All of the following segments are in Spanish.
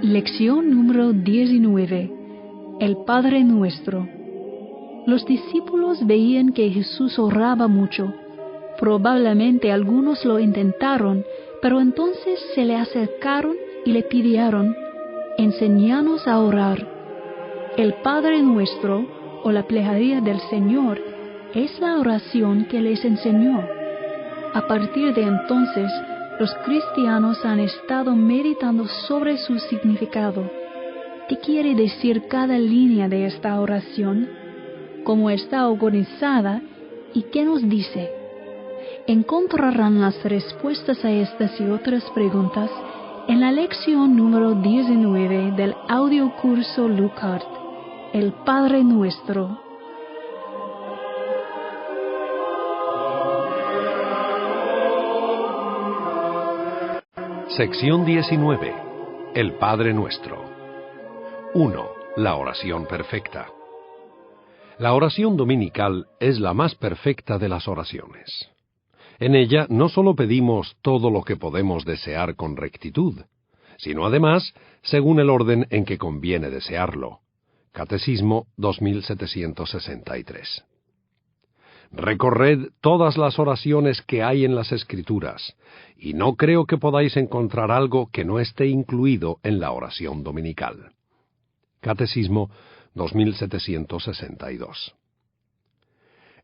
Lección número 19. El Padre Nuestro. Los discípulos veían que Jesús oraba mucho. Probablemente algunos lo intentaron, pero entonces se le acercaron y le pidieron: enséñanos a orar. El Padre Nuestro, o la plegaria del Señor, es la oración que les enseñó. A partir de entonces, los cristianos han estado meditando sobre su significado. ¿Qué quiere decir cada línea de esta oración? ¿Cómo está organizada? ¿Y qué nos dice? Encontrarán las respuestas a estas y otras preguntas en la lección número 19 del audiocurso Lucart, El Padre Nuestro. Sección 19. El Padre Nuestro. 1. La oración perfecta. La oración dominical es la más perfecta de las oraciones. En ella no solo pedimos todo lo que podemos desear con rectitud, sino además según el orden en que conviene desearlo. Catecismo 2763. Recorred todas las oraciones que hay en las Escrituras, y no creo que podáis encontrar algo que no esté incluido en la oración dominical. Catecismo 2762.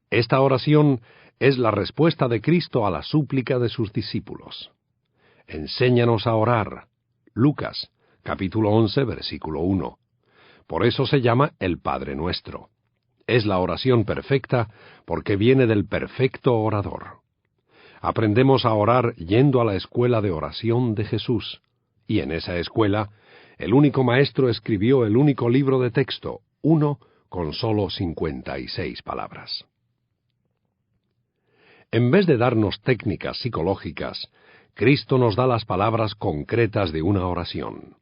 Esta oración es la respuesta de Cristo a la súplica de sus discípulos. Enséñanos a orar. Lucas, capítulo 11, versículo 1. Por eso se llama el Padre Nuestro. Es la oración perfecta porque viene del perfecto orador. Aprendemos a orar yendo a la escuela de oración de Jesús, y en esa escuela, el único maestro escribió el único libro de texto, uno con solo 56 palabras. En vez de darnos técnicas psicológicas, Cristo nos da las palabras concretas de una oración.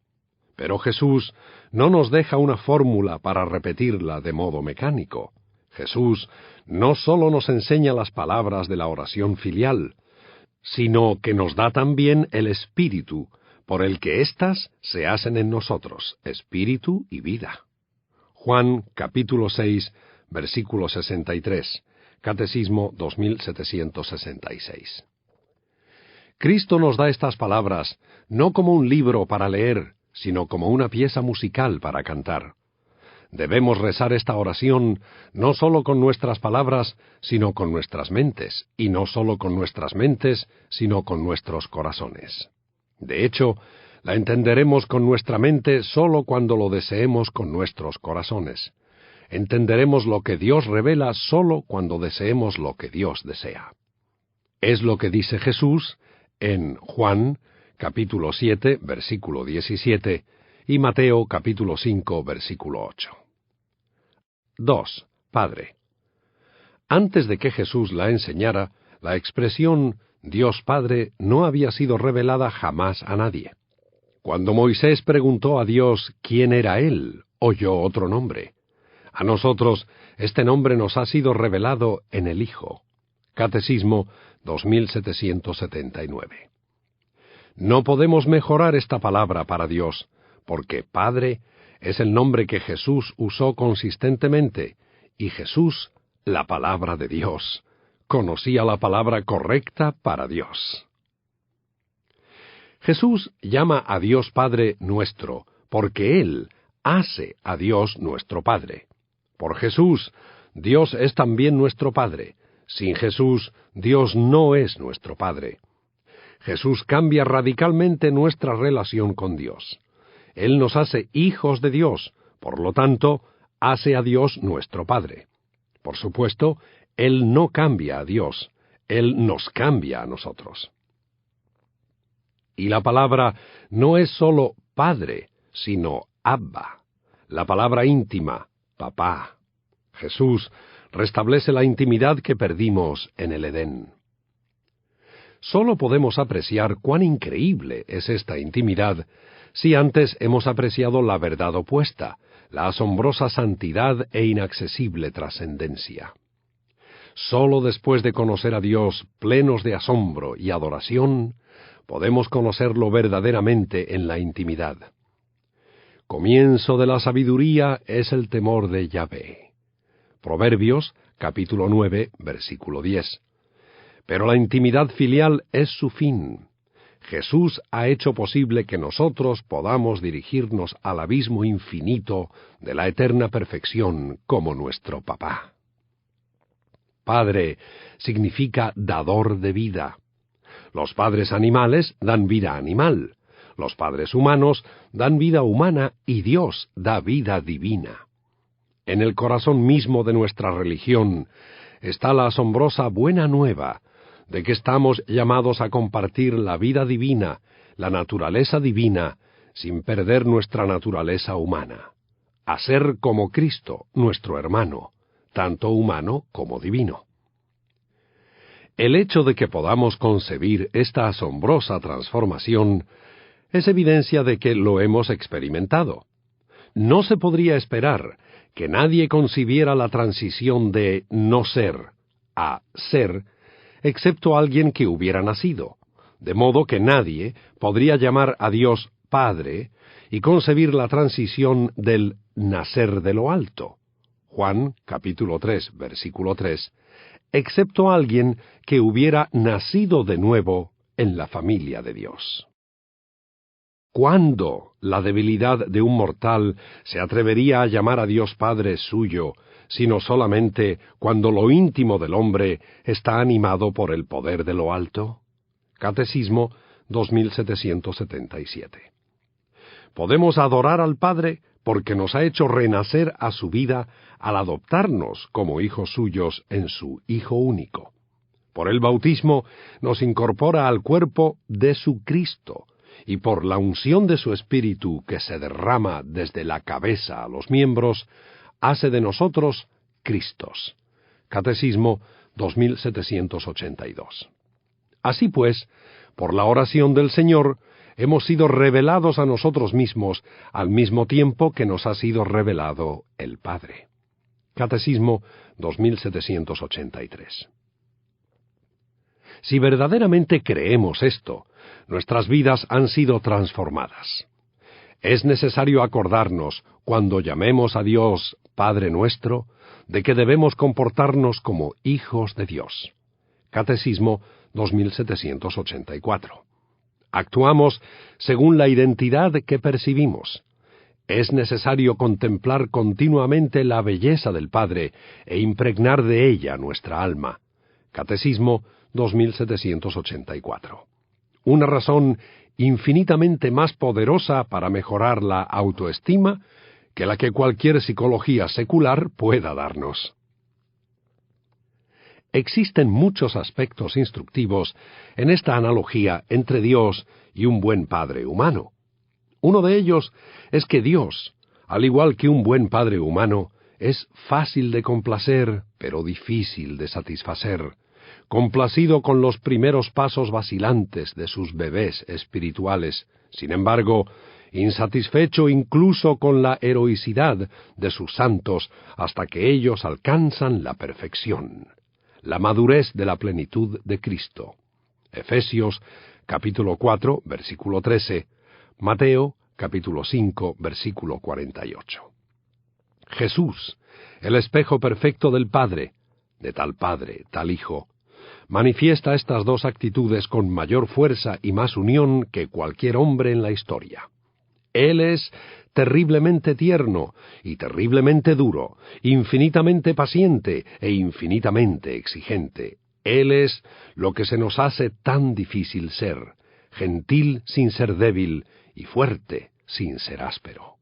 Pero Jesús no nos deja una fórmula para repetirla de modo mecánico. Jesús no solo nos enseña las palabras de la oración filial, sino que nos da también el Espíritu, por el que éstas se hacen en nosotros, espíritu y vida. Juan, capítulo 6, versículo 63, Catecismo 2766. Cristo nos da estas palabras no como un libro para leer, sino como una pieza musical para cantar. Debemos rezar esta oración no solo con nuestras palabras, sino con nuestras mentes, y no solo con nuestras mentes, sino con nuestros corazones. De hecho, la entenderemos con nuestra mente solo cuando lo deseemos con nuestros corazones. Entenderemos lo que Dios revela solo cuando deseemos lo que Dios desea. Es lo que dice Jesús en Juan, capítulo 7, versículo 17, y Mateo, capítulo 5, versículo 8. 2. Padre. Antes de que Jesús la enseñara, la expresión Dios Padre no había sido revelada jamás a nadie. Cuando Moisés preguntó a Dios quién era Él, oyó otro nombre. A nosotros, este nombre nos ha sido revelado en el Hijo. Catecismo 2779. No podemos mejorar esta palabra para Dios, porque Padre es el nombre que Jesús usó consistentemente, y Jesús, la palabra de Dios, conocía la palabra correcta para Dios. Jesús llama a Dios Padre nuestro, porque Él hace a Dios nuestro Padre. Por Jesús, Dios es también nuestro Padre. Sin Jesús, Dios no es nuestro Padre. Jesús cambia radicalmente nuestra relación con Dios. Él nos hace hijos de Dios, por lo tanto, hace a Dios nuestro Padre. Por supuesto, Él no cambia a Dios, Él nos cambia a nosotros. Y la palabra no es sólo Padre, sino Abba, la palabra íntima, papá. Jesús restablece la intimidad que perdimos en el Edén. sólo podemos apreciar cuán increíble es esta intimidad si antes hemos apreciado la verdad opuesta, la asombrosa santidad e inaccesible trascendencia. Sólo después de conocer a Dios plenos de asombro y adoración, podemos conocerlo verdaderamente en la intimidad. Comienzo de la sabiduría es el temor de Yahvé. Proverbios, capítulo 9, versículo 10. Pero la intimidad filial es su fin. Jesús ha hecho posible que nosotros podamos dirigirnos al abismo infinito de la eterna perfección como nuestro papá. Padre significa dador de vida. Los padres animales dan vida animal, los padres humanos dan vida humana y Dios da vida divina. En el corazón mismo de nuestra religión está la asombrosa buena nueva de que estamos llamados a compartir la vida divina, la naturaleza divina, sin perder nuestra naturaleza humana, a ser como Cristo, nuestro hermano, tanto humano como divino. El hecho de que podamos concebir esta asombrosa transformación es evidencia de que lo hemos experimentado. No se podría esperar que nadie concibiera la transición de no ser a ser, excepto alguien que hubiera nacido, de modo que nadie podría llamar a Dios Padre y concebir la transición del nacer de lo alto. Juan, capítulo 3, versículo 3, excepto alguien que hubiera nacido de nuevo en la familia de Dios. ¿Cuándo la debilidad de un mortal se atrevería a llamar a Dios Padre suyo, sino solamente cuando lo íntimo del hombre está animado por el poder de lo alto? Catecismo 2777. Podemos adorar al Padre porque nos ha hecho renacer a su vida al adoptarnos como hijos suyos en su Hijo único. Por el bautismo nos incorpora al cuerpo de su Cristo, y por la unción de su Espíritu que se derrama desde la cabeza a los miembros, hace de nosotros Cristos. Catecismo 2782. Así pues, por la oración del Señor, hemos sido revelados a nosotros mismos al mismo tiempo que nos ha sido revelado el Padre. Catecismo 2783. Si verdaderamente creemos esto, nuestras vidas han sido transformadas. Es necesario acordarnos, cuando llamemos a Dios Padre nuestro, de que debemos comportarnos como hijos de Dios. Catecismo 2784. Actuamos según la identidad que percibimos. Es necesario contemplar continuamente la belleza del Padre e impregnar de ella nuestra alma. Catecismo 2784. Una razón infinitamente más poderosa para mejorar la autoestima que la que cualquier psicología secular pueda darnos. Existen muchos aspectos instructivos en esta analogía entre Dios y un buen padre humano. Uno de ellos es que Dios, al igual que un buen padre humano, es fácil de complacer, pero difícil de satisfacer, complacido con los primeros pasos vacilantes de sus bebés espirituales, sin embargo, insatisfecho incluso con la heroicidad de sus santos hasta que ellos alcanzan la perfección, la madurez de la plenitud de Cristo. Efesios, capítulo 4, versículo 13, Mateo, capítulo 5, versículo 48. Jesús, el espejo perfecto del Padre, de tal Padre, tal Hijo, manifiesta estas dos actitudes con mayor fuerza y más unión que cualquier hombre en la historia. Él es terriblemente tierno y terriblemente duro, infinitamente paciente e infinitamente exigente. Él es lo que se nos hace tan difícil ser, gentil sin ser débil y fuerte sin ser áspero.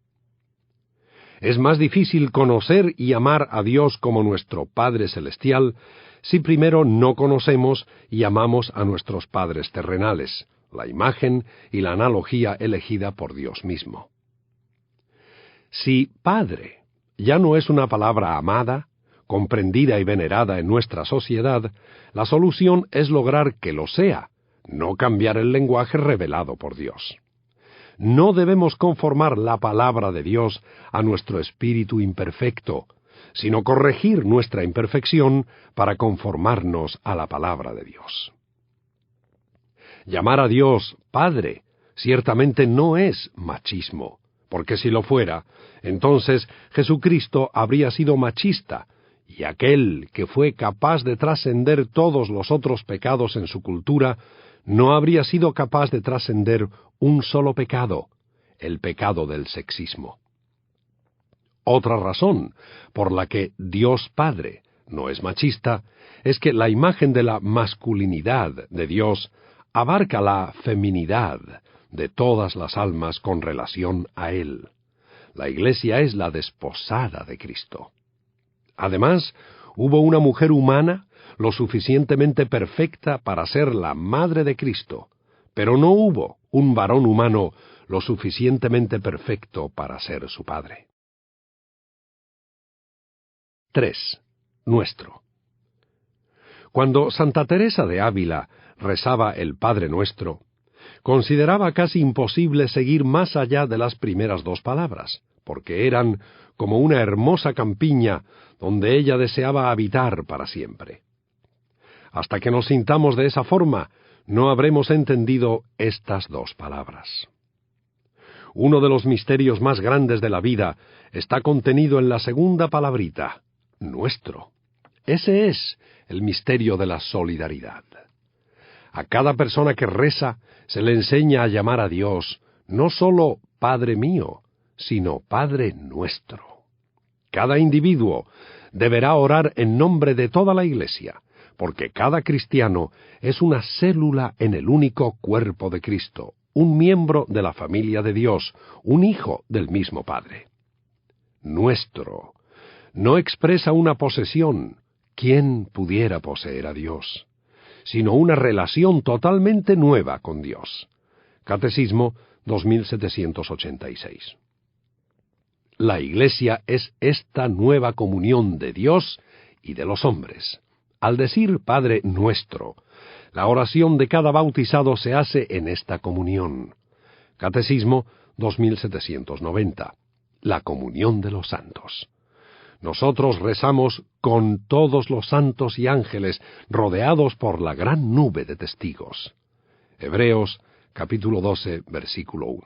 Es más difícil conocer y amar a Dios como nuestro Padre Celestial si primero no conocemos y amamos a nuestros padres terrenales, la imagen y la analogía elegida por Dios mismo. Si Padre ya no es una palabra amada, comprendida y venerada en nuestra sociedad, la solución es lograr que lo sea, no cambiar el lenguaje revelado por Dios. No debemos conformar la palabra de Dios a nuestro espíritu imperfecto, sino corregir nuestra imperfección para conformarnos a la palabra de Dios. Llamar a Dios Padre ciertamente no es machismo, porque si lo fuera, entonces Jesucristo habría sido machista, y aquel que fue capaz de trascender todos los otros pecados en su cultura, no habría sido capaz de trascender un solo pecado, el pecado del sexismo. Otra razón por la que Dios Padre no es machista es que la imagen de la masculinidad de Dios abarca la feminidad de todas las almas con relación a Él. La Iglesia es la desposada de Cristo. Además, hubo una mujer humana lo suficientemente perfecta para ser la madre de Cristo, pero no hubo un varón humano lo suficientemente perfecto para ser su padre. 3. Nuestro. Cuando Santa Teresa de Ávila rezaba el Padre Nuestro, consideraba casi imposible seguir más allá de las primeras dos palabras, porque eran como una hermosa campiña donde ella deseaba habitar para siempre. Hasta que nos sintamos de esa forma, no habremos entendido estas dos palabras. Uno de los misterios más grandes de la vida está contenido en la segunda palabrita, nuestro. Ese es el misterio de la solidaridad. A cada persona que reza se le enseña a llamar a Dios no solo Padre mío, sino Padre nuestro. Cada individuo deberá orar en nombre de toda la Iglesia, porque cada cristiano es una célula en el único cuerpo de Cristo, un miembro de la familia de Dios, un hijo del mismo Padre. Nuestro no expresa una posesión, ¿quién pudiera poseer a Dios?, sino una relación totalmente nueva con Dios. Catecismo 2786. La Iglesia es esta nueva comunión de Dios y de los hombres. Al decir Padre Nuestro, la oración de cada bautizado se hace en esta comunión. Catecismo 2790. La comunión de los santos. Nosotros rezamos con todos los santos y ángeles, rodeados por la gran nube de testigos. Hebreos, capítulo 12, versículo 1.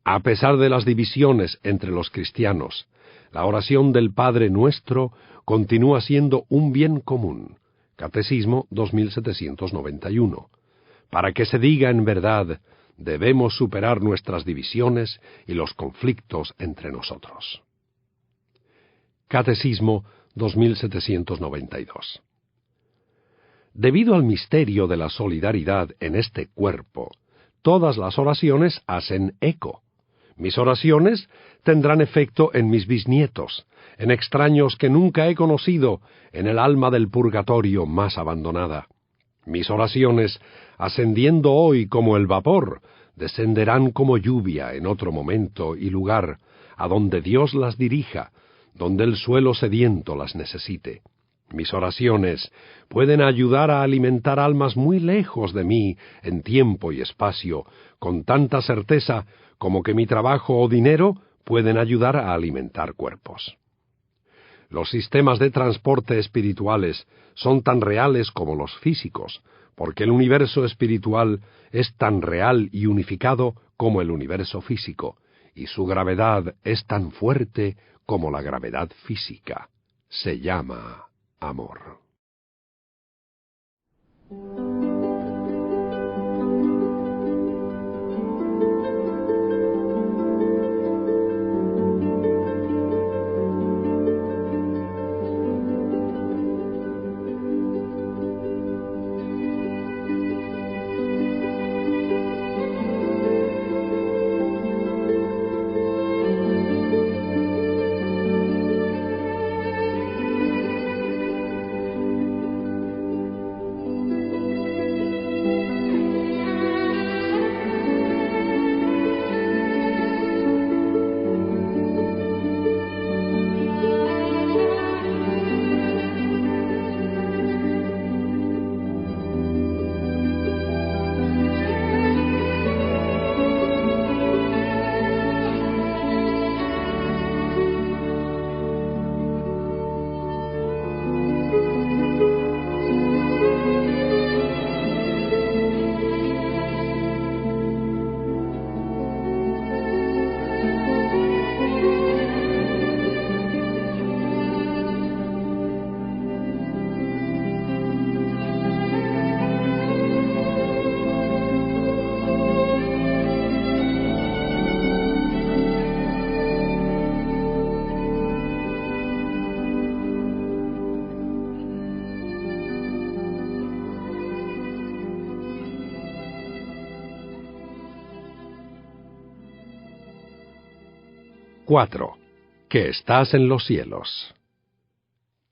A pesar de las divisiones entre los cristianos, la oración del Padre Nuestro continúa siendo un bien común. Catecismo 2791. Para que se diga en verdad, debemos superar nuestras divisiones y los conflictos entre nosotros. Catecismo 2792. Debido al misterio de la solidaridad en este cuerpo, todas las oraciones hacen eco. Mis oraciones tendrán efecto en mis bisnietos, en extraños que nunca he conocido, en el alma del purgatorio más abandonada. Mis oraciones, ascendiendo hoy como el vapor, descenderán como lluvia en otro momento y lugar, a donde Dios las dirija, donde el suelo sediento las necesite. Mis oraciones pueden ayudar a alimentar almas muy lejos de mí en tiempo y espacio, con tanta certeza como que mi trabajo o dinero pueden ayudar a alimentar cuerpos. Los sistemas de transporte espirituales son tan reales como los físicos, porque el universo espiritual es tan real y unificado como el universo físico, y su gravedad es tan fuerte como la gravedad física. Se llama amor. 4. Que estás en los cielos.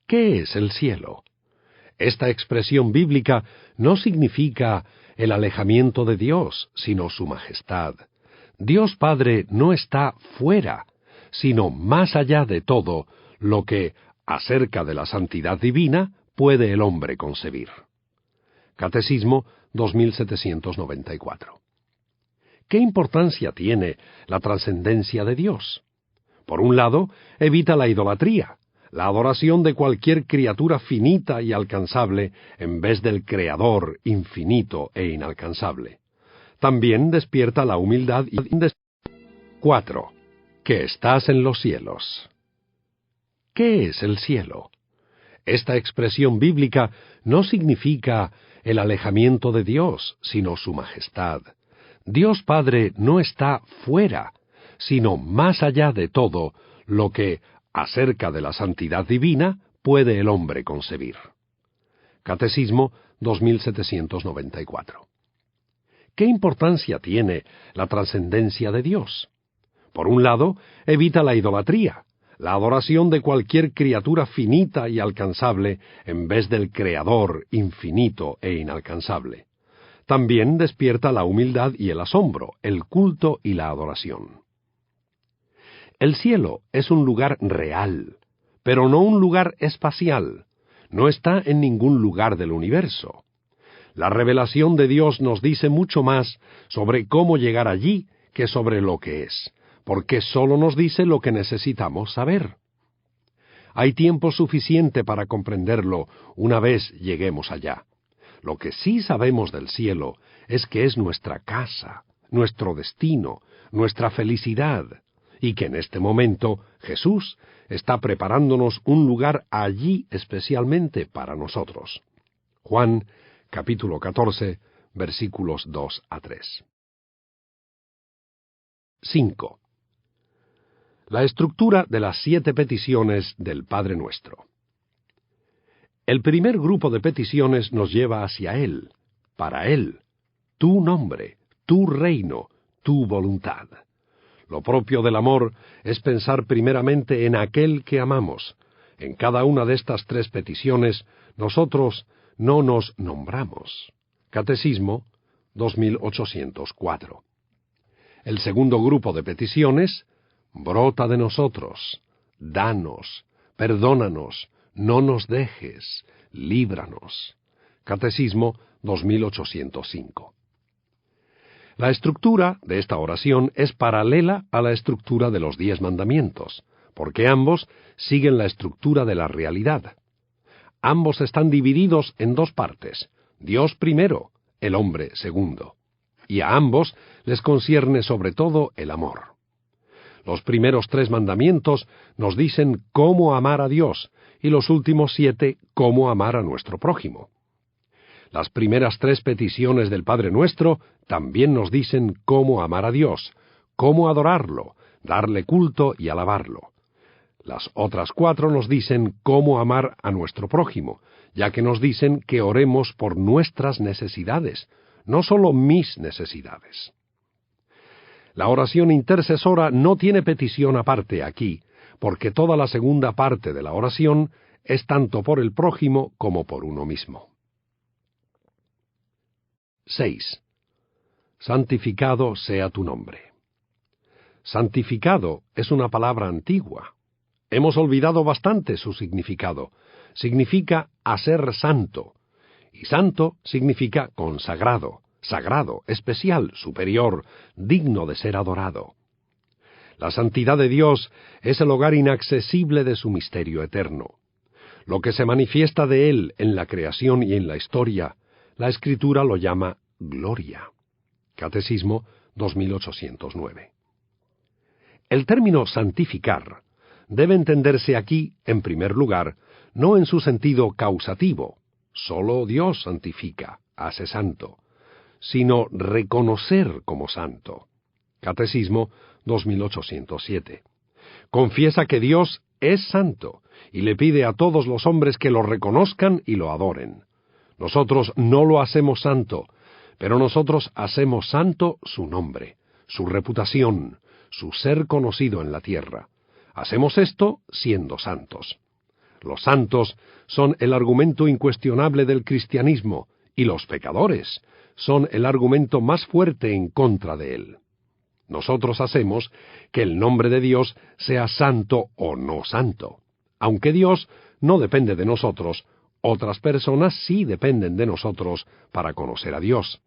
¿Qué es el cielo? Esta expresión bíblica no significa el alejamiento de Dios, sino su majestad. Dios Padre no está fuera, sino más allá de todo lo que, acerca de la santidad divina, puede el hombre concebir. Catecismo 2794. ¿Qué importancia tiene la trascendencia de Dios? Por un lado, evita la idolatría, la adoración de cualquier criatura finita y alcanzable en vez del Creador infinito e inalcanzable. También despierta la humildad y 4. Que estás en los cielos. ¿Qué es el cielo? Esta expresión bíblica no significa el alejamiento de Dios, sino su majestad. Dios Padre no está fuera, sino más allá de todo lo que, acerca de la santidad divina, puede el hombre concebir. Catecismo 2794. ¿Qué importancia tiene la trascendencia de Dios? Por un lado, evita la idolatría, la adoración de cualquier criatura finita y alcanzable en vez del Creador infinito e inalcanzable. También despierta la humildad y el asombro, el culto y la adoración. El cielo es un lugar real, pero no un lugar espacial. No está en ningún lugar del universo. La revelación de Dios nos dice mucho más sobre cómo llegar allí que sobre lo que es, porque solo nos dice lo que necesitamos saber. Hay tiempo suficiente para comprenderlo una vez lleguemos allá. Lo que sí sabemos del cielo es que es nuestra casa, nuestro destino, nuestra felicidad, y que en este momento Jesús está preparándonos un lugar allí especialmente para nosotros. Juan, capítulo 14, versículos 2 a 3. 5. La estructura de las 7 peticiones del Padre Nuestro. El primer grupo de peticiones nos lleva hacia Él, para Él, tu nombre, tu reino, tu voluntad. Lo propio del amor es pensar primeramente en aquel que amamos. En cada una de estas 3 peticiones, nosotros no nos nombramos. Catecismo 2804. El segundo grupo de peticiones, brota de nosotros, danos, perdónanos, no nos dejes, líbranos. Catecismo 2805. La estructura de esta oración es paralela a la estructura de los 10 mandamientos, porque ambos siguen la estructura de la realidad. Ambos están divididos en 2 partes, Dios primero, el hombre segundo, y a ambos les concierne sobre todo el amor. Los primeros 3 mandamientos nos dicen cómo amar a Dios, y los últimos 7 cómo amar a nuestro prójimo. Las primeras 3 peticiones del Padre Nuestro también nos dicen cómo amar a Dios, cómo adorarlo, darle culto y alabarlo. Las otras 4 nos dicen cómo amar a nuestro prójimo, ya que nos dicen que oremos por nuestras necesidades, no solo mis necesidades. La oración intercesora no tiene petición aparte aquí, porque toda la segunda parte de la oración es tanto por el prójimo como por uno mismo. 6. Santificado sea tu nombre. Santificado es una palabra antigua. Hemos olvidado bastante su significado. Significa hacer santo, y santo significa consagrado, sagrado, especial, superior, digno de ser adorado. La santidad de Dios es el hogar inaccesible de su misterio eterno. Lo que se manifiesta de Él en la creación y en la historia, la Escritura lo llama gloria. Catecismo 2809. El término santificar debe entenderse aquí, en primer lugar, no en su sentido causativo, solo Dios santifica, hace santo, sino reconocer como santo. Catecismo 2807. Confiesa que Dios es santo y le pide a todos los hombres que lo reconozcan y lo adoren. Nosotros no lo hacemos santo, pero nosotros hacemos santo su nombre, su reputación, su ser conocido en la tierra. Hacemos esto siendo santos. Los santos son el argumento incuestionable del cristianismo, y los pecadores son el argumento más fuerte en contra de él. Nosotros hacemos que el nombre de Dios sea santo o no santo. Aunque Dios no depende de nosotros, otras personas sí dependen de nosotros para conocer a Dios.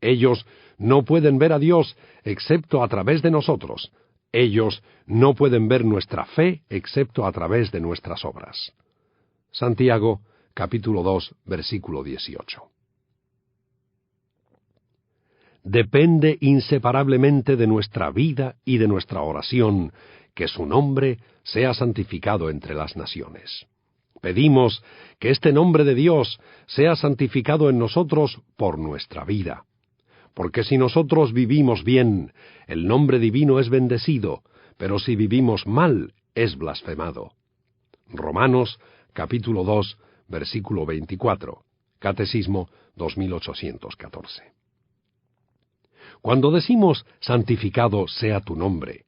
Ellos no pueden ver a Dios excepto a través de nosotros. Ellos no pueden ver nuestra fe excepto a través de nuestras obras. Santiago, capítulo 2, versículo 18. Depende inseparablemente de nuestra vida y de nuestra oración que su nombre sea santificado entre las naciones. Pedimos que este nombre de Dios sea santificado en nosotros por nuestra vida. Porque si nosotros vivimos bien, el nombre divino es bendecido, pero si vivimos mal, es blasfemado. Romanos, capítulo 2, versículo 24. Catecismo 2814. Cuando decimos santificado sea tu nombre,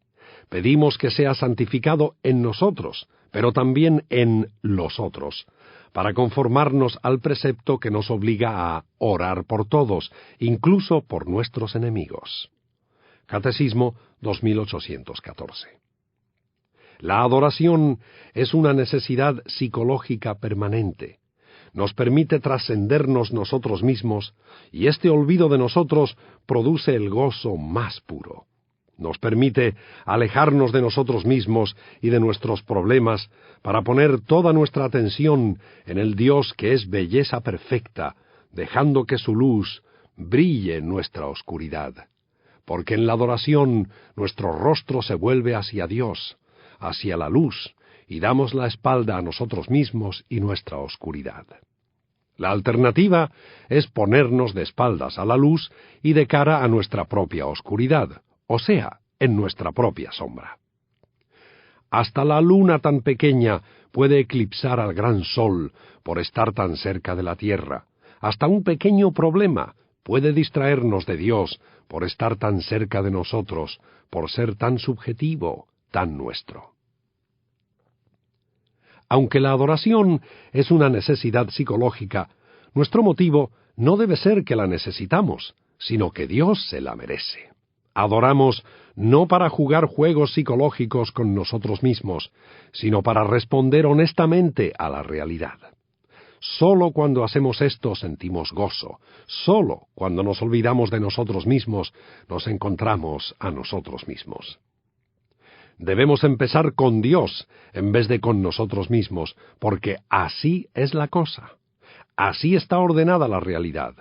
pedimos que sea santificado en nosotros, pero también en los otros, para conformarnos al precepto que nos obliga a orar por todos, incluso por nuestros enemigos. Catecismo 2814. La adoración es una necesidad psicológica permanente. Nos permite trascendernos nosotros mismos, y este olvido de nosotros produce el gozo más puro. Nos permite alejarnos de nosotros mismos y de nuestros problemas para poner toda nuestra atención en el Dios que es belleza perfecta, dejando que su luz brille en nuestra oscuridad. Porque en la adoración nuestro rostro se vuelve hacia Dios, hacia la luz, y damos la espalda a nosotros mismos y nuestra oscuridad. La alternativa es ponernos de espaldas a la luz y de cara a nuestra propia oscuridad, o sea, en nuestra propia sombra. Hasta la luna tan pequeña puede eclipsar al gran sol por estar tan cerca de la tierra. Hasta un pequeño problema puede distraernos de Dios por estar tan cerca de nosotros, por ser tan subjetivo, tan nuestro. Aunque la adoración es una necesidad psicológica, nuestro motivo no debe ser que la necesitamos, sino que Dios se la merece. Adoramos no para jugar juegos psicológicos con nosotros mismos, sino para responder honestamente a la realidad. Solo cuando hacemos esto sentimos gozo. Solo cuando nos olvidamos de nosotros mismos, nos encontramos a nosotros mismos. Debemos empezar con Dios en vez de con nosotros mismos, porque así es la cosa. Así está ordenada la realidad.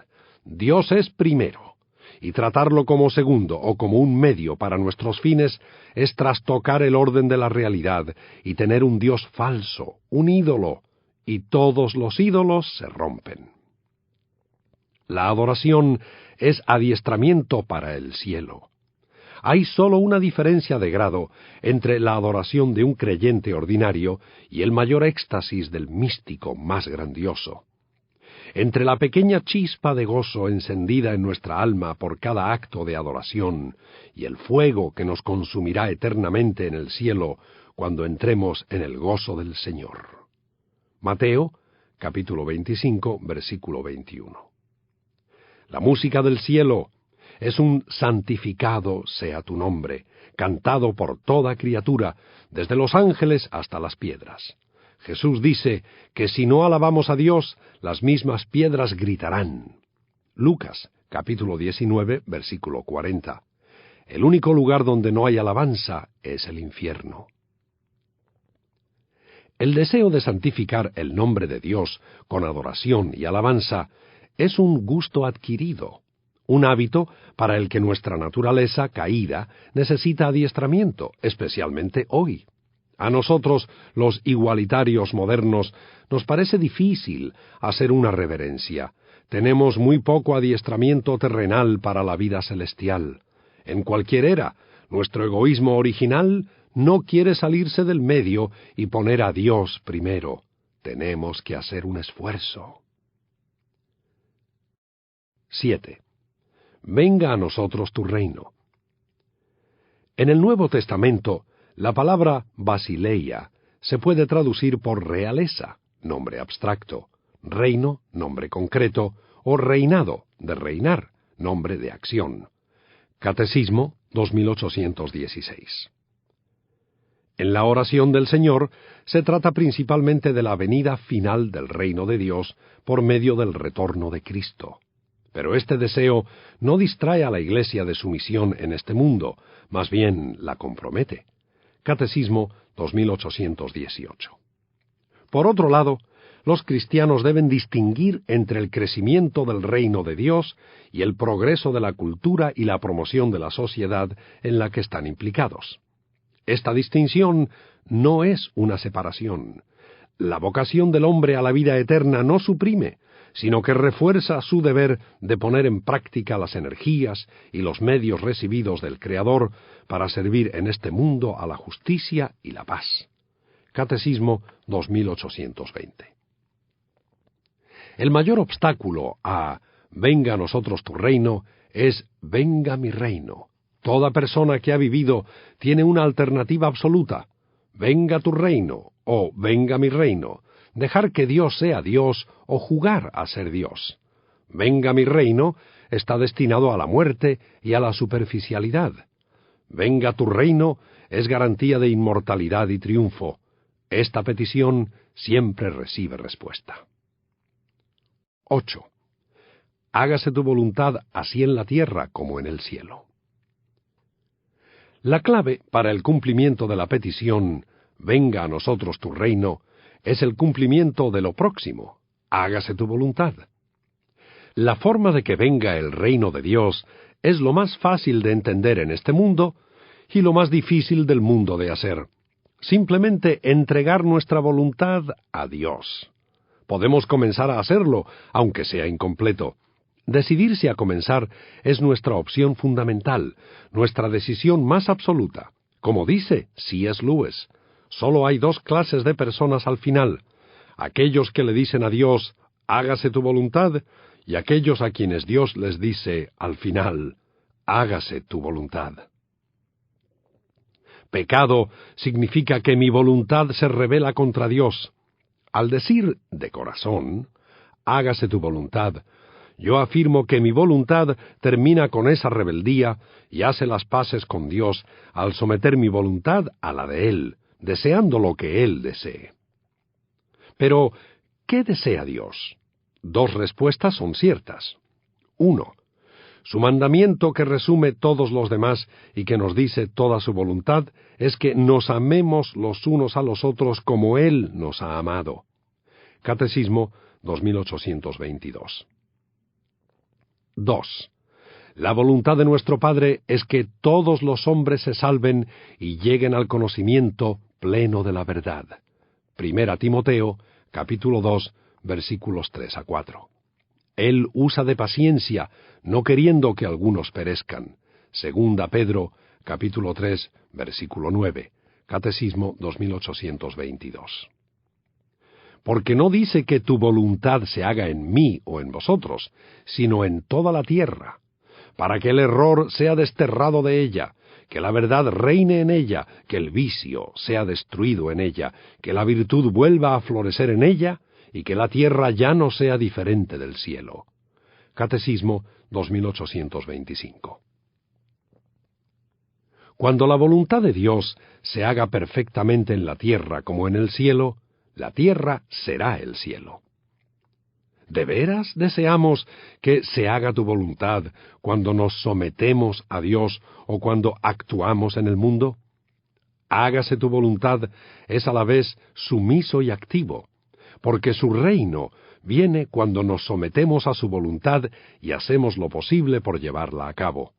Dios es primero, y tratarlo como segundo o como un medio para nuestros fines es trastocar el orden de la realidad y tener un Dios falso, un ídolo, y todos los ídolos se rompen. La adoración es adiestramiento para el cielo. Hay sólo una diferencia de grado entre la adoración de un creyente ordinario y el mayor éxtasis del místico más grandioso. Entre la pequeña chispa de gozo encendida en nuestra alma por cada acto de adoración y el fuego que nos consumirá eternamente en el cielo cuando entremos en el gozo del Señor. Mateo, capítulo 25, versículo 21. La música del cielo es un santificado sea tu nombre, cantado por toda criatura, desde los ángeles hasta las piedras. Jesús dice que si no alabamos a Dios, las mismas piedras gritarán. Lucas, capítulo 19, versículo 40. El único lugar donde no hay alabanza es el infierno. El deseo de santificar el nombre de Dios con adoración y alabanza es un gusto adquirido, un hábito para el que nuestra naturaleza caída necesita adiestramiento, especialmente hoy. A nosotros, los igualitarios modernos, nos parece difícil hacer una reverencia. Tenemos muy poco adiestramiento terrenal para la vida celestial. En cualquier era, nuestro egoísmo original no quiere salirse del medio y poner a Dios primero. Tenemos que hacer un esfuerzo. 7. Venga a nosotros tu reino. En el Nuevo Testamento, la palabra basileia se puede traducir por realeza, nombre abstracto, reino, nombre concreto, o reinado, de reinar, nombre de acción. Catecismo 2816. En la oración del Señor se trata principalmente de la venida final del reino de Dios por medio del retorno de Cristo. Pero este deseo no distrae a la Iglesia de su misión en este mundo, más bien la compromete. Catecismo 2818. Por otro lado, los cristianos deben distinguir entre el crecimiento del reino de Dios y el progreso de la cultura y la promoción de la sociedad en la que están implicados. Esta distinción no es una separación. La vocación del hombre a la vida eterna no suprime, sino que refuerza su deber de poner en práctica las energías y los medios recibidos del Creador para servir en este mundo a la justicia y la paz. Catecismo 2820. El mayor obstáculo a «venga a nosotros tu reino» es «venga mi reino». Toda persona que ha vivido tiene una alternativa absoluta: «venga tu reino» o «venga mi reino», dejar que Dios sea Dios o jugar a ser Dios. «Venga mi reino» está destinado a la muerte y a la superficialidad. «Venga tu reino» es garantía de inmortalidad y triunfo. Esta petición siempre recibe respuesta. 8. Hágase tu voluntad así en la tierra como en el cielo. La clave para el cumplimiento de la petición «venga a nosotros tu reino» es el cumplimiento de lo próximo: hágase tu voluntad. La forma de que venga el reino de Dios es lo más fácil de entender en este mundo y lo más difícil del mundo de hacer. Simplemente entregar nuestra voluntad a Dios. Podemos comenzar a hacerlo, aunque sea incompleto. Decidirse a comenzar es nuestra opción fundamental, nuestra decisión más absoluta. Como dice C.S. Lewis, solo hay dos clases de personas al final: aquellos que le dicen a Dios, hágase tu voluntad, y aquellos a quienes Dios les dice al final, hágase tu voluntad. Pecado significa que mi voluntad se rebela contra Dios. Al decir de corazón, hágase tu voluntad, yo afirmo que mi voluntad termina con esa rebeldía y hace las paces con Dios al someter mi voluntad a la de Él, deseando lo que Él desee. Pero, ¿qué desea Dios? Dos respuestas son ciertas. 1. Su mandamiento, que resume todos los demás y que nos dice toda su voluntad, es que nos amemos los unos a los otros como Él nos ha amado. Catecismo 2822. 2. La voluntad de nuestro Padre es que todos los hombres se salven y lleguen al conocimiento pleno de la verdad. 1 Timoteo, capítulo 2, versículos 3 a 4. Él usa de paciencia, no queriendo que algunos perezcan. 2 Pedro, capítulo 3, versículo 9. Catecismo 2822. Porque no dice que tu voluntad se haga en mí o en vosotros, sino en toda la tierra, para que el error sea desterrado de ella, que la verdad reine en ella, que el vicio sea destruido en ella, que la virtud vuelva a florecer en ella, y que la tierra ya no sea diferente del cielo. Catecismo 2825. Cuando la voluntad de Dios se haga perfectamente en la tierra como en el cielo, la tierra será el cielo. ¿De veras deseamos que se haga tu voluntad cuando nos sometemos a Dios o cuando actuamos en el mundo? Hágase tu voluntad es a la vez sumiso y activo, porque su reino viene cuando nos sometemos a su voluntad y hacemos lo posible por llevarla a cabo.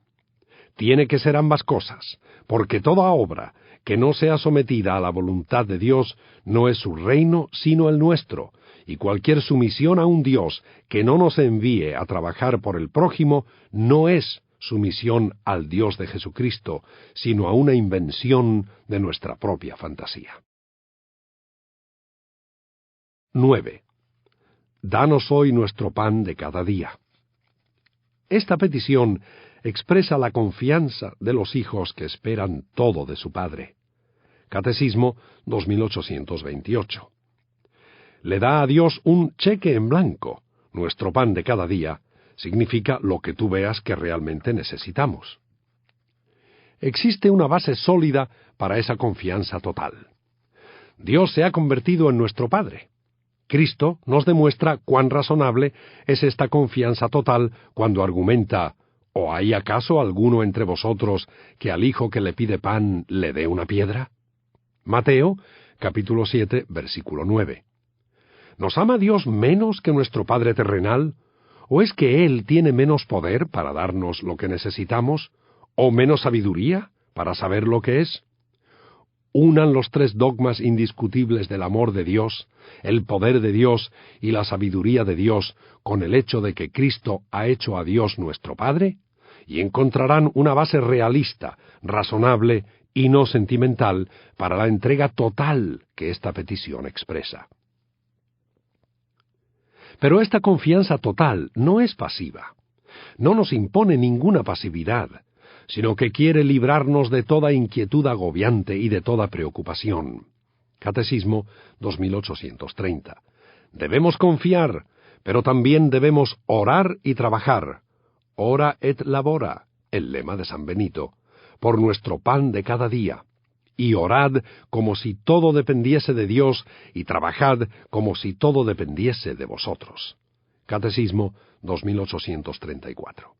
Tiene que ser ambas cosas, porque toda obra que no sea sometida a la voluntad de Dios no es su reino, sino el nuestro, y cualquier sumisión a un Dios que no nos envíe a trabajar por el prójimo no es sumisión al Dios de Jesucristo, sino a una invención de nuestra propia fantasía. 9. Danos hoy nuestro pan de cada día. Esta petición expresa la confianza de los hijos que esperan todo de su Padre. Catecismo 2828. Le da a Dios un cheque en blanco. Nuestro pan de cada día significa lo que tú veas que realmente necesitamos. Existe una base sólida para esa confianza total. Dios se ha convertido en nuestro Padre. Cristo nos demuestra cuán razonable es esta confianza total cuando argumenta: ¿O hay acaso alguno entre vosotros que al hijo que le pide pan le dé una piedra? Mateo, capítulo 7, versículo 9. ¿Nos ama Dios menos que nuestro Padre terrenal? ¿O es que Él tiene menos poder para darnos lo que necesitamos? ¿O menos sabiduría para saber lo que es? Unan los tres dogmas indiscutibles del amor de Dios, el poder de Dios y la sabiduría de Dios con el hecho de que Cristo ha hecho a Dios nuestro Padre, y encontrarán una base realista, razonable y no sentimental para la entrega total que esta petición expresa. Pero esta confianza total no es pasiva. No nos impone ninguna pasividad, sino que quiere librarnos de toda inquietud agobiante y de toda preocupación. Catecismo 2830. Debemos confiar, pero también debemos orar y trabajar. Ora et labora, el lema de San Benito, por nuestro pan de cada día. Y orad como si todo dependiese de Dios, y trabajad como si todo dependiese de vosotros. Catecismo 2834.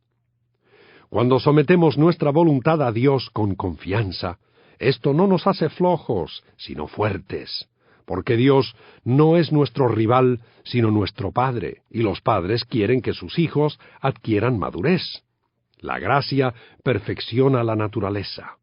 Cuando sometemos nuestra voluntad a Dios con confianza, esto no nos hace flojos, sino fuertes, porque Dios no es nuestro rival, sino nuestro Padre, y los padres quieren que sus hijos adquieran madurez. La gracia perfecciona la naturaleza.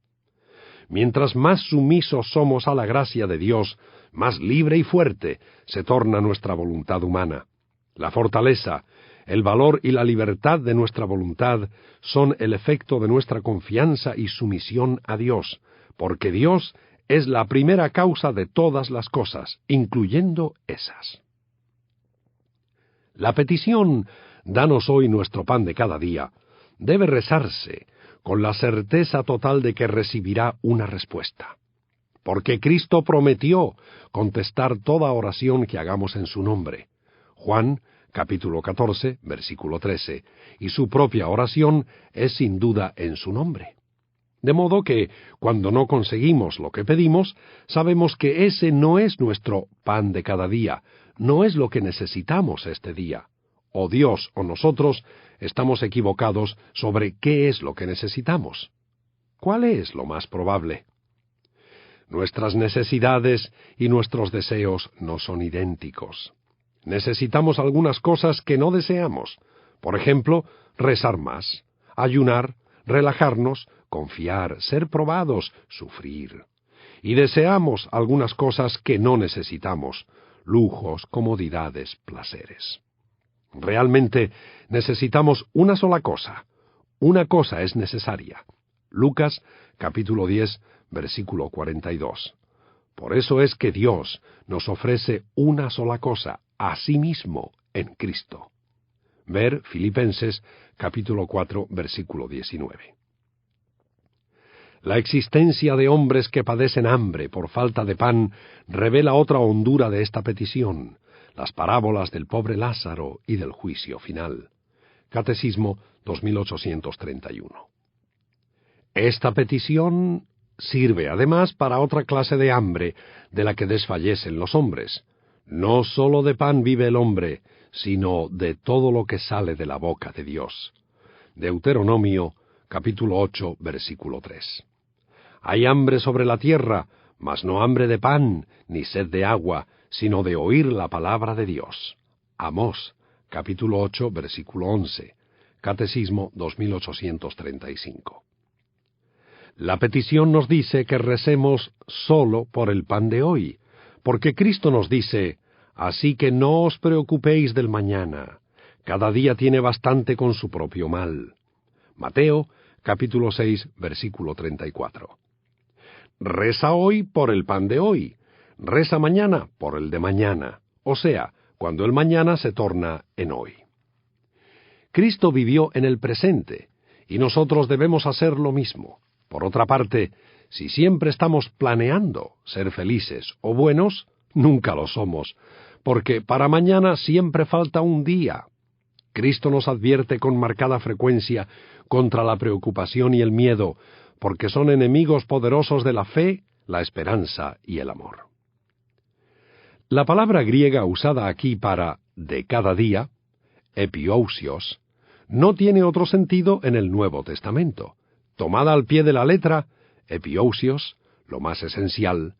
Mientras más sumisos somos a la gracia de Dios, más libre y fuerte se torna nuestra voluntad humana. La fortaleza, el valor y la libertad de nuestra voluntad son el efecto de nuestra confianza y sumisión a Dios, porque Dios es la primera causa de todas las cosas, incluyendo esas. La petición, danos hoy nuestro pan de cada día, debe rezarse con la certeza total de que recibirá una respuesta. Porque Cristo prometió contestar toda oración que hagamos en su nombre. Juan, capítulo 14, versículo 13, y su propia oración es sin duda en su nombre. De modo que, cuando no conseguimos lo que pedimos, sabemos que ese no es nuestro pan de cada día, no es lo que necesitamos este día. O Dios o nosotros estamos equivocados sobre qué es lo que necesitamos. ¿Cuál es lo más probable? Nuestras necesidades y nuestros deseos no son idénticos. Necesitamos algunas cosas que no deseamos. Por ejemplo, rezar más, ayunar, relajarnos, confiar, ser probados, sufrir. Y deseamos algunas cosas que no necesitamos, lujos, comodidades, placeres. Realmente necesitamos una sola cosa. Una cosa es necesaria. Lucas, capítulo 10, versículo 42. Por eso es que Dios nos ofrece una sola cosa, a sí mismo, en Cristo. Ver Filipenses, capítulo 4, versículo 19. La existencia de hombres que padecen hambre por falta de pan revela otra hondura de esta petición, las parábolas del pobre Lázaro y del juicio final. Catecismo 2831. Esta petición sirve además para otra clase de hambre de la que desfallecen los hombres. No sólo de pan vive el hombre, sino de todo lo que sale de la boca de Dios. Deuteronomio, capítulo 8, versículo 3. Hay hambre sobre la tierra, mas no hambre de pan, ni sed de agua, sino de oír la palabra de Dios. Amós, capítulo 8, versículo 11. Catecismo 2835. La petición nos dice que recemos solo por el pan de hoy, porque Cristo nos dice: así que no os preocupéis del mañana, cada día tiene bastante con su propio mal. Mateo, capítulo 6, versículo 34. Reza hoy por el pan de hoy, reza mañana por el de mañana, o sea, cuando el mañana se torna en hoy. Cristo vivió en el presente, y nosotros debemos hacer lo mismo. Por otra parte, si siempre estamos planeando ser felices o buenos, nunca lo somos, porque para mañana siempre falta un día. Cristo nos advierte con marcada frecuencia contra la preocupación y el miedo, porque son enemigos poderosos de la fe, la esperanza y el amor. La palabra griega usada aquí para de cada día, epiousios, no tiene otro sentido en el Nuevo Testamento. Tomada al pie de la letra, epiousios, lo más esencial,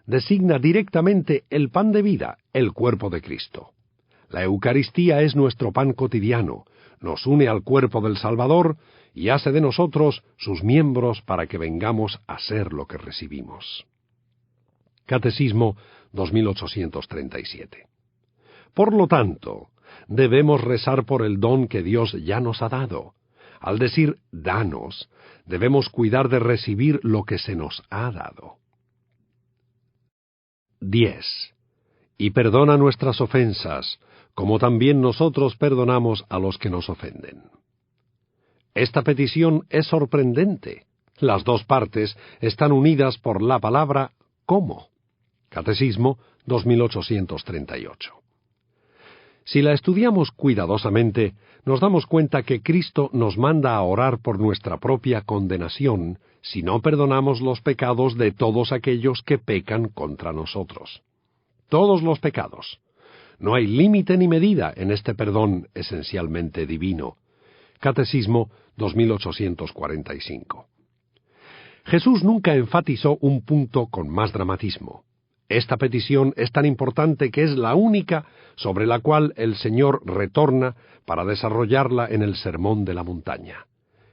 designa directamente el pan de vida, el cuerpo de Cristo. La Eucaristía es nuestro pan cotidiano, nos une al cuerpo del Salvador y hace de nosotros sus miembros para que vengamos a ser lo que recibimos. Catecismo 2837. Por lo tanto, debemos rezar por el don que Dios ya nos ha dado. Al decir danos, debemos cuidar de recibir lo que se nos ha dado. 10. Y perdona nuestras ofensas, como también nosotros perdonamos a los que nos ofenden. Esta petición es sorprendente. Las dos partes están unidas por la palabra ¿cómo? Catecismo 2838. Si la estudiamos cuidadosamente, nos damos cuenta que Cristo nos manda a orar por nuestra propia condenación si no perdonamos los pecados de todos aquellos que pecan contra nosotros. Todos los pecados. No hay límite ni medida en este perdón esencialmente divino. Catecismo 2845. Jesús nunca enfatizó un punto con más dramatismo. Esta petición es tan importante que es la única sobre la cual el Señor retorna para desarrollarla en el Sermón de la Montaña.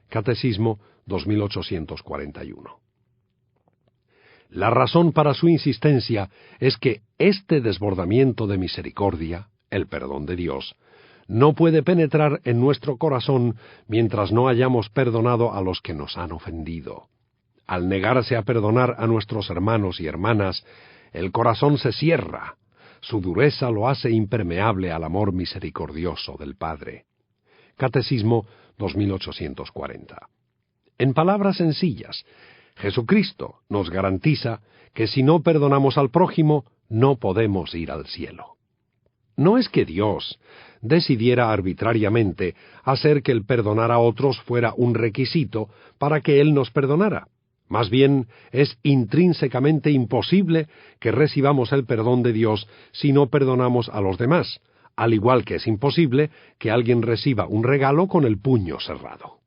Catecismo 2841. La razón para su insistencia es que este desbordamiento de misericordia, el perdón de Dios, no puede penetrar en nuestro corazón mientras no hayamos perdonado a los que nos han ofendido. Al negarse a perdonar a nuestros hermanos y hermanas, el corazón se cierra. Su dureza lo hace impermeable al amor misericordioso del Padre. Catecismo 2840. En palabras sencillas, Jesucristo nos garantiza que si no perdonamos al prójimo, no podemos ir al cielo. No es que Dios decidiera arbitrariamente hacer que el perdonar a otros fuera un requisito para que Él nos perdonara. Más bien, es intrínsecamente imposible que recibamos el perdón de Dios si no perdonamos a los demás, al igual que es imposible que alguien reciba un regalo con el puño cerrado.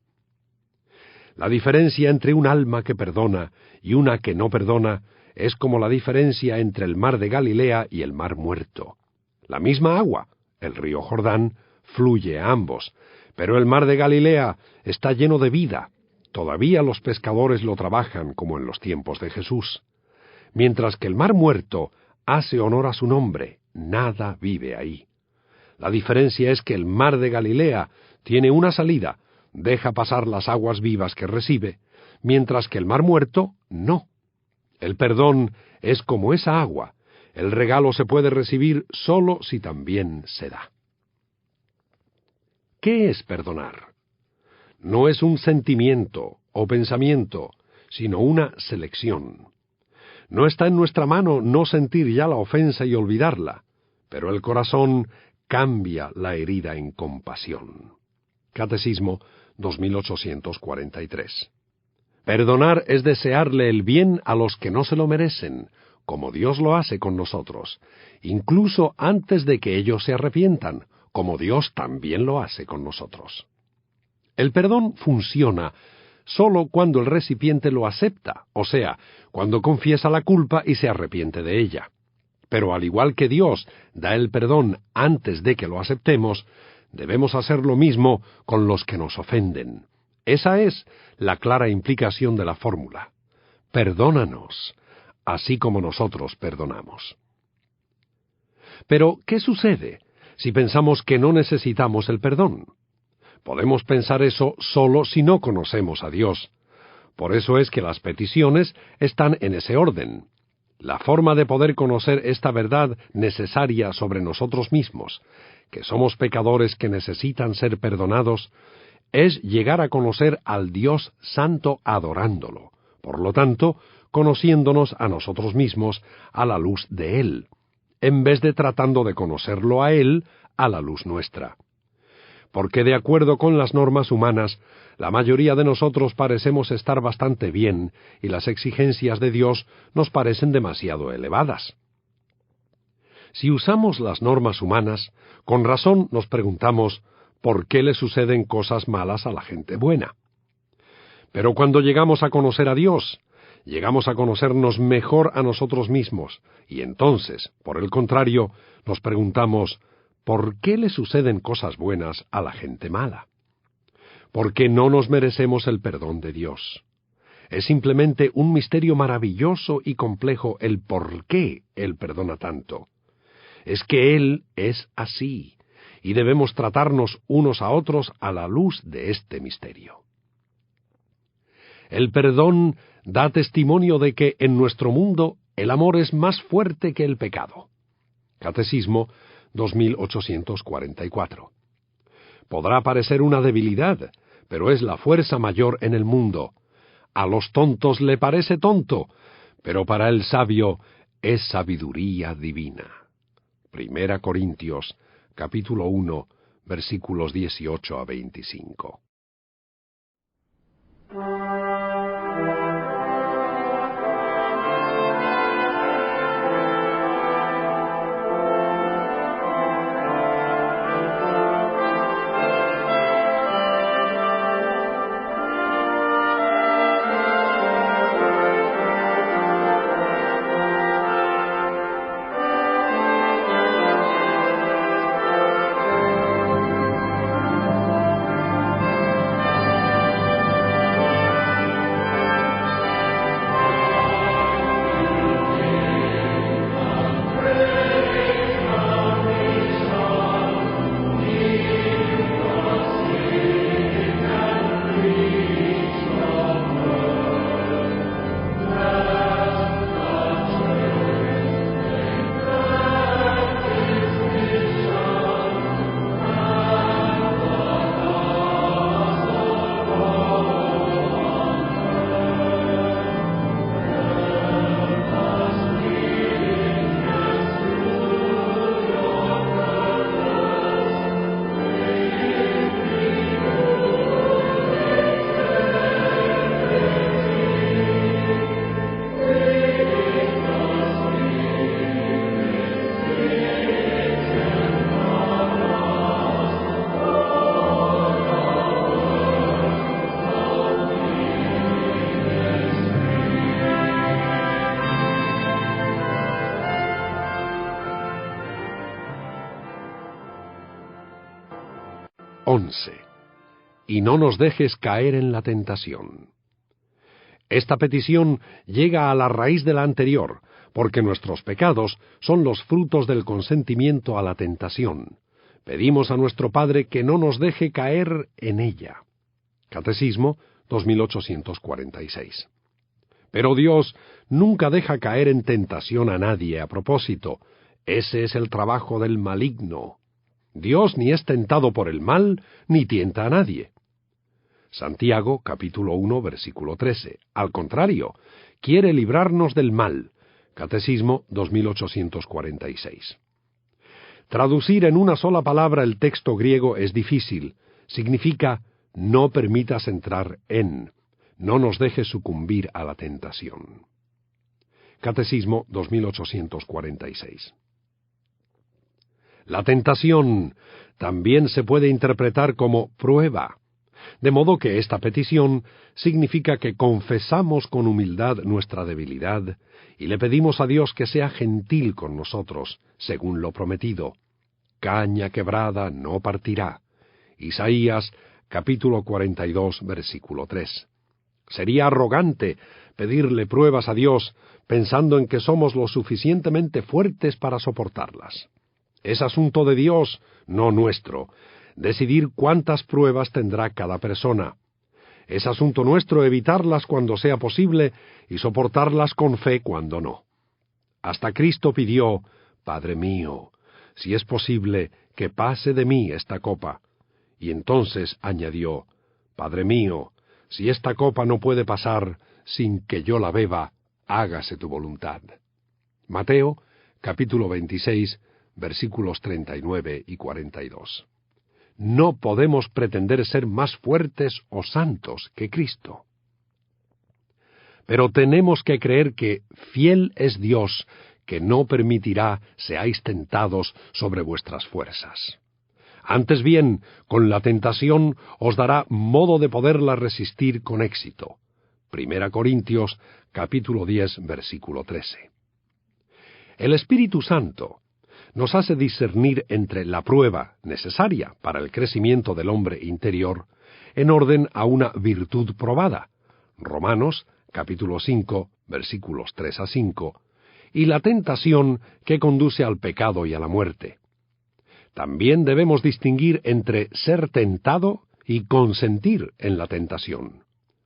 La diferencia entre un alma que perdona y una que no perdona es como la diferencia entre el mar de Galilea y el mar muerto. La misma agua, el río Jordán, fluye a ambos, pero el mar de Galilea está lleno de vida. Todavía los pescadores lo trabajan como en los tiempos de Jesús. Mientras que el mar muerto hace honor a su nombre, nada vive ahí. La diferencia es que el mar de Galilea tiene una salida, deja pasar las aguas vivas que recibe, mientras que el mar muerto no. El perdón es como esa agua. El regalo se puede recibir solo si también se da. ¿Qué es perdonar? No es un sentimiento o pensamiento, sino una selección. No está en nuestra mano no sentir ya la ofensa y olvidarla, pero el corazón cambia la herida en compasión. Catecismo 2843. Perdonar es desearle el bien a los que no se lo merecen, como Dios lo hace con nosotros, incluso antes de que ellos se arrepientan, como Dios también lo hace con nosotros. El perdón funciona solo cuando el recipiente lo acepta, o sea, cuando confiesa la culpa y se arrepiente de ella. Pero al igual que Dios da el perdón antes de que lo aceptemos, debemos hacer lo mismo con los que nos ofenden. Esa es la clara implicación de la fórmula. Perdónanos, así como nosotros perdonamos. Pero, ¿qué sucede si pensamos que no necesitamos el perdón? Podemos pensar eso solo si no conocemos a Dios. Por eso es que las peticiones están en ese orden. La forma de poder conocer esta verdad necesaria sobre nosotros mismos, que somos pecadores que necesitan ser perdonados, es llegar a conocer al Dios Santo adorándolo, por lo tanto, conociéndonos a nosotros mismos a la luz de Él, en vez de tratando de conocerlo a Él a la luz nuestra. Porque de acuerdo con las normas humanas, la mayoría de nosotros parecemos estar bastante bien y las exigencias de Dios nos parecen demasiado elevadas. Si usamos las normas humanas, con razón nos preguntamos ¿por qué le suceden cosas malas a la gente buena? Pero cuando llegamos a conocer a Dios, llegamos a conocernos mejor a nosotros mismos, y entonces, por el contrario, nos preguntamos ¿por qué le suceden cosas buenas a la gente mala? Porque no nos merecemos el perdón de Dios. Es simplemente un misterio maravilloso y complejo el por qué Él perdona tanto. Es que Él es así, y debemos tratarnos unos a otros a la luz de este misterio. El perdón da testimonio de que en nuestro mundo el amor es más fuerte que el pecado. Catecismo 2844. Podrá parecer una debilidad, pero es la fuerza mayor en el mundo. A los tontos le parece tonto, pero para el sabio es sabiduría divina. Primera Corintios, capítulo 1, versículos 18 a 25. Y no nos dejes caer en la tentación. Esta petición llega a la raíz de la anterior, porque nuestros pecados son los frutos del consentimiento a la tentación. Pedimos a nuestro Padre que no nos deje caer en ella. Catecismo 2846. Pero Dios nunca deja caer en tentación a nadie a propósito. Ese es el trabajo del maligno. Dios ni es tentado por el mal, ni tienta a nadie. Santiago, capítulo 1, versículo 13. Al contrario, quiere librarnos del mal. Catecismo 2846. Traducir en una sola palabra el texto griego es difícil. Significa, no permitas entrar en, no nos dejes sucumbir a la tentación. Catecismo 2846. La tentación también se puede interpretar como prueba, de modo que esta petición significa que confesamos con humildad nuestra debilidad y le pedimos a Dios que sea gentil con nosotros, según lo prometido. Caña quebrada no partirá. Isaías, capítulo 42, versículo 3. Sería arrogante pedirle pruebas a Dios pensando en que somos lo suficientemente fuertes para soportarlas. Es asunto de Dios, no nuestro, decidir cuántas pruebas tendrá cada persona. Es asunto nuestro evitarlas cuando sea posible y soportarlas con fe cuando no. Hasta Cristo pidió, Padre mío, si es posible, que pase de mí esta copa. Y entonces añadió, Padre mío, si esta copa no puede pasar sin que yo la beba, hágase tu voluntad. Mateo, capítulo 26, versículos 39 y 42. No podemos pretender ser más fuertes o santos que Cristo. Pero tenemos que creer que fiel es Dios, que no permitirá seáis tentados sobre vuestras fuerzas. Antes bien, con la tentación os dará modo de poderla resistir con éxito. 1 Corintios, capítulo 10, versículo 13. El Espíritu Santo nos hace discernir entre la prueba necesaria para el crecimiento del hombre interior en orden a una virtud probada. Romanos, capítulo 5, versículos 3 a 5, y la tentación que conduce al pecado y a la muerte. También debemos distinguir entre ser tentado y consentir en la tentación.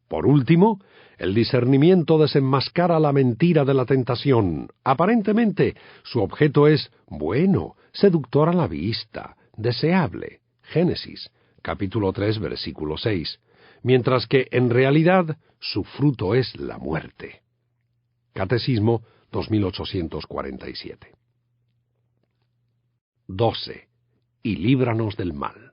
Por último, el discernimiento desenmascara la mentira de la tentación. Aparentemente, su objeto es bueno, seductor a la vista, deseable. Génesis, capítulo 3, versículo 6. Mientras que, en realidad, su fruto es la muerte. Catecismo 2847. 12. Y líbranos del mal.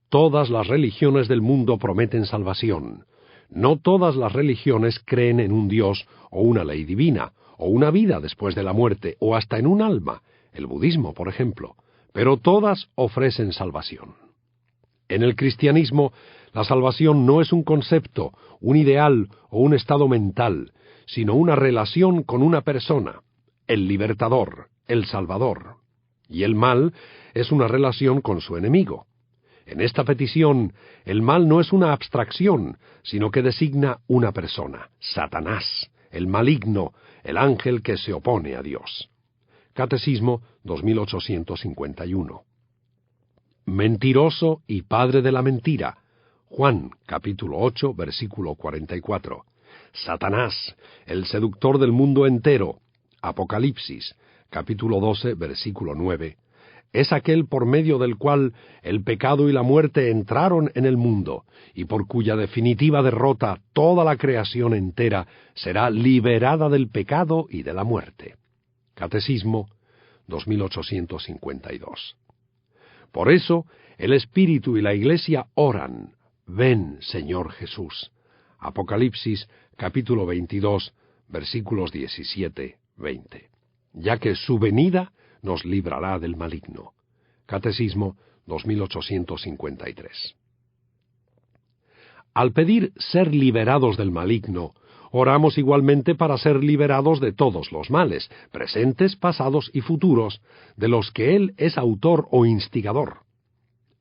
Todas las religiones del mundo prometen salvación. No todas las religiones creen en un Dios o una ley divina, o una vida después de la muerte, o hasta en un alma, el budismo, por ejemplo, pero todas ofrecen salvación. En el cristianismo, la salvación no es un concepto, un ideal o un estado mental, sino una relación con una persona, el libertador, el salvador. Y el mal es una relación con su enemigo. En esta petición, el mal no es una abstracción, sino que designa una persona, Satanás, el maligno, el ángel que se opone a Dios. Catecismo 2851. Mentiroso y padre de la mentira. Juan, capítulo 8, versículo 44. Satanás, el seductor del mundo entero. Apocalipsis, capítulo 12, versículo 9. Es aquel por medio del cual el pecado y la muerte entraron en el mundo, y por cuya definitiva derrota toda la creación entera será liberada del pecado y de la muerte. Catecismo 2852. Por eso, el Espíritu y la Iglesia oran, ven, Señor Jesús. Apocalipsis, capítulo 22, versículos 17-20. Ya que su venida nos librará del maligno. Catecismo 2853. Al pedir ser liberados del maligno, oramos igualmente para ser liberados de todos los males, presentes, pasados y futuros, de los que Él es autor o instigador.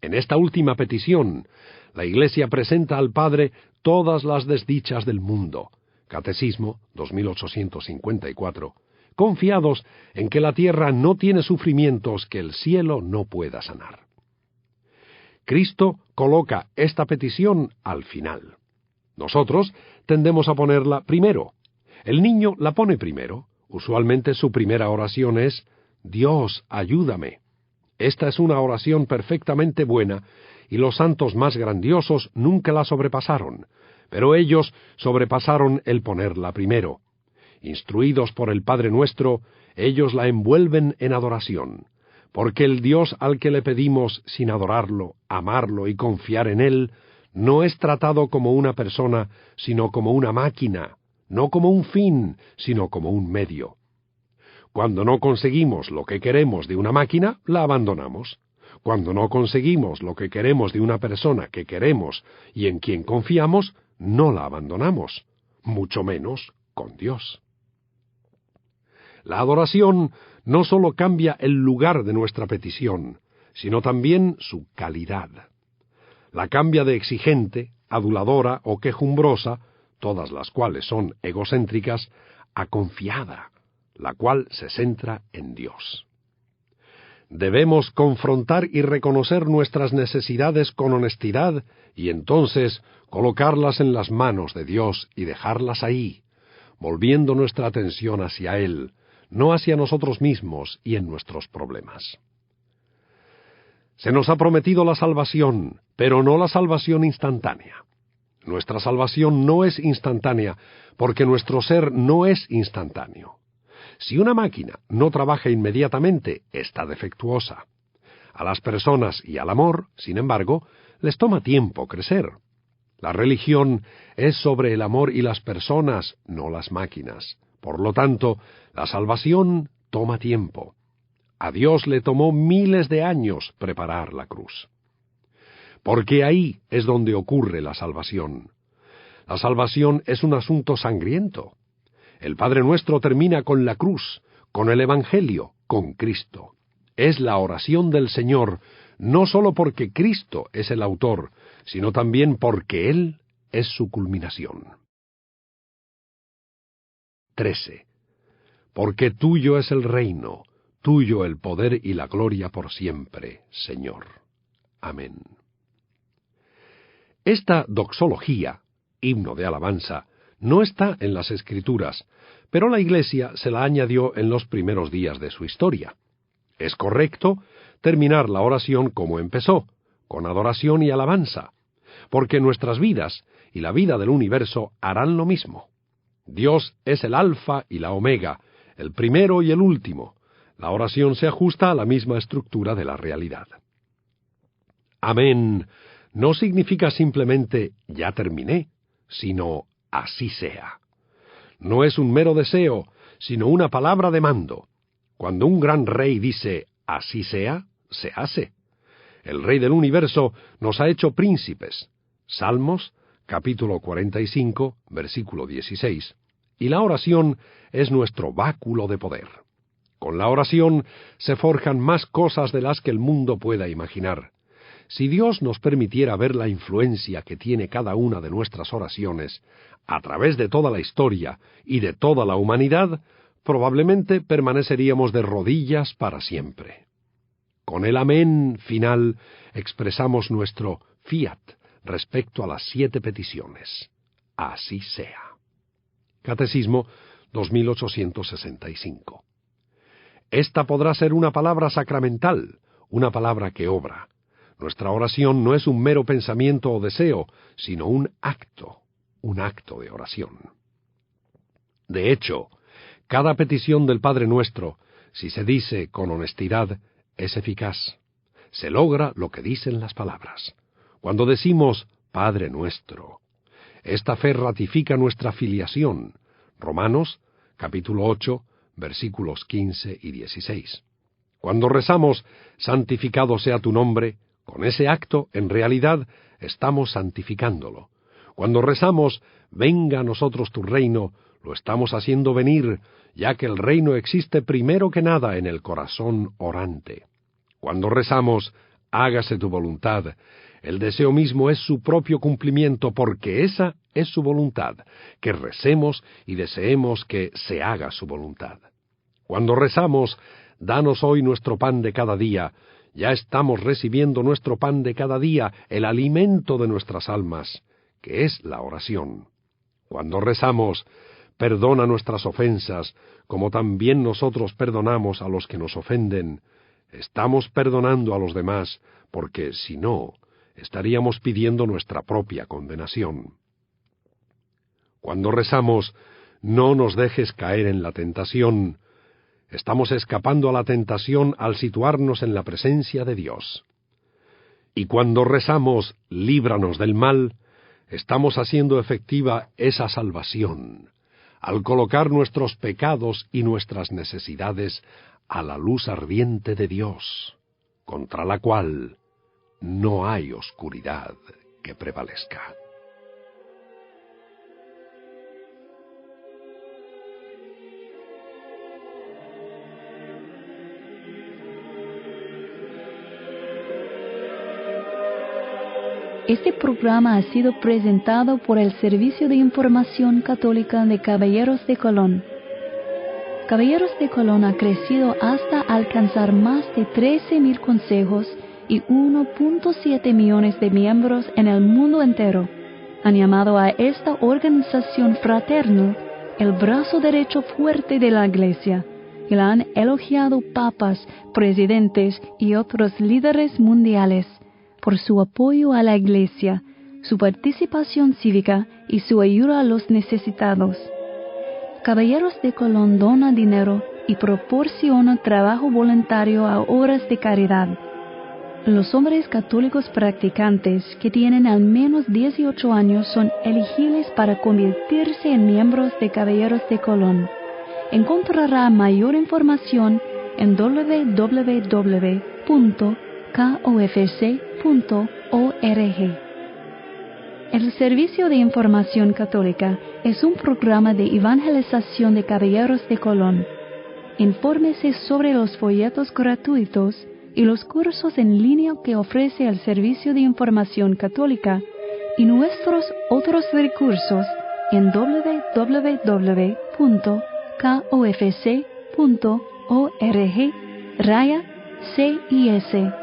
En esta última petición, la Iglesia presenta al Padre todas las desdichas del mundo. Catecismo 2854. Confiados en que la tierra no tiene sufrimientos que el cielo no pueda sanar. Cristo coloca esta petición al final. Nosotros tendemos a ponerla primero. El niño la pone primero. Usualmente su primera oración es, Dios, ayúdame. Esta es una oración perfectamente buena, y los santos más grandiosos nunca la sobrepasaron, pero ellos sobrepasaron el ponerla primero. Instruidos por el Padre Nuestro, ellos la envuelven en adoración, porque el Dios al que le pedimos sin adorarlo, amarlo y confiar en Él, no es tratado como una persona, sino como una máquina, no como un fin, sino como un medio. Cuando no conseguimos lo que queremos de una máquina, la abandonamos. Cuando no conseguimos lo que queremos de una persona que queremos y en quien confiamos, no la abandonamos, mucho menos con Dios. La adoración no sólo cambia el lugar de nuestra petición, sino también su calidad. La cambia de exigente, aduladora o quejumbrosa, todas las cuales son egocéntricas, a confiada, la cual se centra en Dios. Debemos confrontar y reconocer nuestras necesidades con honestidad y entonces colocarlas en las manos de Dios y dejarlas ahí, volviendo nuestra atención hacia Él, no hacia nosotros mismos y en nuestros problemas. Se nos ha prometido la salvación, pero no la salvación instantánea. Nuestra salvación no es instantánea porque nuestro ser no es instantáneo. Si una máquina no trabaja inmediatamente, está defectuosa. A las personas y al amor, sin embargo, les toma tiempo crecer. La religión es sobre el amor y las personas, no las máquinas. Por lo tanto, la salvación toma tiempo. A Dios le tomó miles de años preparar la cruz. Porque ahí es donde ocurre la salvación. La salvación es un asunto sangriento. El Padre Nuestro termina con la cruz, con el Evangelio, con Cristo. Es la oración del Señor, no sólo porque Cristo es el autor, sino también porque Él es su culminación. 13. Porque tuyo es el reino, tuyo el poder y la gloria por siempre, Señor. Amén. Esta doxología, himno de alabanza, no está en las Escrituras, pero la Iglesia se la añadió en los primeros días de su historia. Es correcto terminar la oración como empezó, con adoración y alabanza, porque nuestras vidas y la vida del universo harán lo mismo. Dios es el Alfa y la Omega, el primero y el último. La oración se ajusta a la misma estructura de la realidad. Amén no significa simplemente ya terminé, sino así sea. No es un mero deseo, sino una palabra de mando. Cuando un gran rey dice así sea, se hace. El Rey del universo nos ha hecho príncipes. Salmos, capítulo 45, versículo 16. Y la oración es nuestro báculo de poder. Con la oración se forjan más cosas de las que el mundo pueda imaginar. Si Dios nos permitiera ver la influencia que tiene cada una de nuestras oraciones a través de toda la historia y de toda la humanidad, probablemente permaneceríamos de rodillas para siempre. Con el amén final expresamos nuestro fiat respecto a las 7 peticiones. Así sea. Catecismo 2865. Esta podrá ser una palabra sacramental, una palabra que obra. Nuestra oración no es un mero pensamiento o deseo, sino un acto de oración. De hecho, cada petición del Padre Nuestro, si se dice con honestidad, es eficaz. Se logra lo que dicen las palabras. Cuando decimos Padre Nuestro, esta fe ratifica nuestra filiación. Romanos, capítulo 8, versículos 15 y 16. Cuando rezamos, santificado sea tu nombre, con ese acto, en realidad, estamos santificándolo. Cuando rezamos, venga a nosotros tu reino, lo estamos haciendo venir, ya que el reino existe primero que nada en el corazón orante. Cuando rezamos, hágase tu voluntad, el deseo mismo es su propio cumplimiento, porque esa es su voluntad, que recemos y deseemos que se haga su voluntad. Cuando rezamos, danos hoy nuestro pan de cada día, ya estamos recibiendo nuestro pan de cada día, el alimento de nuestras almas, que es la oración. Cuando rezamos, perdona nuestras ofensas, como también nosotros perdonamos a los que nos ofenden, estamos perdonando a los demás, porque si no, estaríamos pidiendo nuestra propia condenación. Cuando rezamos, no nos dejes caer en la tentación, estamos escapando a la tentación al situarnos en la presencia de Dios. Y cuando rezamos, líbranos del mal, estamos haciendo efectiva esa salvación, al colocar nuestros pecados y nuestras necesidades a la luz ardiente de Dios, contra la cual no hay oscuridad que prevalezca. Este programa ha sido presentado por el Servicio de Información Católica de Caballeros de Colón. Caballeros de Colón ha crecido hasta alcanzar más de 13,000 consejos y 1.7 millones de miembros en el mundo entero. Han llamado a esta organización fraterna el brazo derecho fuerte de la Iglesia, y la han elogiado papas, presidentes y otros líderes mundiales. por su apoyo a la Iglesia, su participación cívica y su ayuda a los necesitados. Caballeros de Colón dona dinero y proporciona trabajo voluntario a obras de caridad. Los hombres católicos practicantes que tienen al menos 18 años son elegibles para convertirse en miembros de Caballeros de Colón. Encontrará mayor información en www.kofc.org. El Servicio de Información Católica es un programa de evangelización de Caballeros de Colón. Infórmese sobre los folletos gratuitos y los cursos en línea que ofrece el Servicio de Información Católica y nuestros otros recursos en www.kofc.org/CIS.